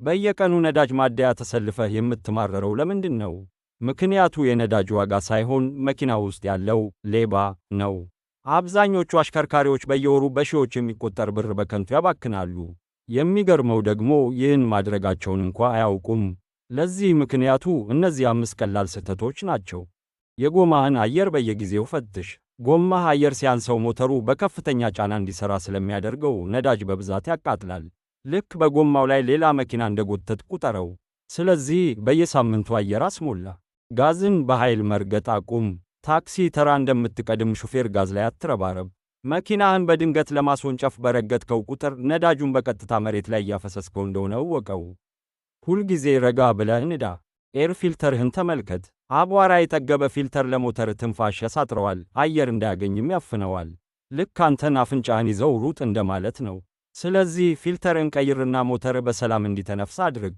በየቀኑ ነዳጅ ማደያ ተሰልፈህ የምትማረረው ለምንድን ነው? ምክንያቱ የነዳጅ ዋጋ ሳይሆን መኪናው ውስጥ ያለው ሌባ ነው። አብዛኞቹ አሽከርካሪዎች በየወሩ በሺዎች የሚቆጠር ብር በከንቱ ያባክናሉ። የሚገርመው ደግሞ ይህን ማድረጋቸውን እንኳ አያውቁም። ለዚህ ምክንያቱ እነዚህ 5 ቀላል ስህተቶች ናቸው። የጎማህን አየር በየጊዜው ፈትሽ። ጎማህ አየር ሲያንሰው ሞተሩ በከፍተኛ ጫና እንዲሠራ ስለሚያደርገው ነዳጅ በብዛት ያቃጥላል። ልክ በጎማው ላይ ሌላ መኪና እንደጎተት ቁጠረው። ስለዚህ በየሳምንቱ አየር አስሞላ። ጋዝን በኃይል መርገጥ አቁም። ታክሲ ተራ እንደምትቀድም ሹፌር ጋዝ ላይ አትረባረብ። መኪናህን በድንገት ለማስወንጨፍ በረገጥከው ቁጥር ነዳጁን በቀጥታ መሬት ላይ እያፈሰስከው እንደሆነ እወቀው። ሁልጊዜ ረጋ ብለህ ንዳ። ኤር ፊልተርህን ተመልከት። አቧራ የጠገበ ፊልተር ለሞተር ትንፋሽ ያሳጥረዋል፣ አየር እንዳያገኝም ያፍነዋል። ልክ አንተን አፍንጫህን ይዘው ሩጥ እንደማለት ነው። ስለዚህ ፊልተርን ቀይርና ሞተር በሰላም እንዲተነፍስ አድርግ።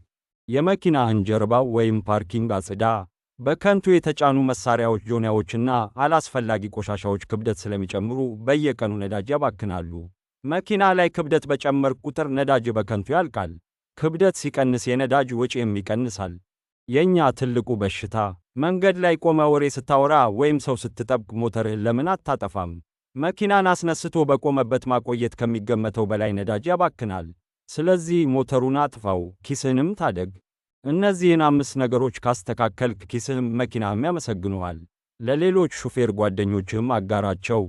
የመኪናህን ጀርባ ወይም ፓርኪንግ አጽዳ። በከንቱ የተጫኑ መሳሪያዎች፣ ጆንያዎችና አላስፈላጊ ቆሻሻዎች ክብደት ስለሚጨምሩ በየቀኑ ነዳጅ ያባክናሉ። መኪና ላይ ክብደት በጨመርክ ቁጥር ነዳጅ በከንቱ ያልቃል። ክብደት ሲቀንስ የነዳጅ ወጪም ይቀንሳል። የኛ ትልቁ በሽታ መንገድ ላይ ቆመ ወሬ ስታወራ ወይም ሰው ስትጠብቅ ሞተርህን ለምን አታጠፋም? መኪናን አስነስቶ በቆመበት ማቆየት ከሚገመተው በላይ ነዳጅ ያባክናል። ስለዚህ ሞተሩን አጥፋው፣ ኪስህንም ታደግ። እነዚህን 5 ነገሮች ካስተካከልክ ኪስህም መኪናህም ያመሰግኑሃል። ለሌሎች ሹፌር ጓደኞችህም አጋራቸው።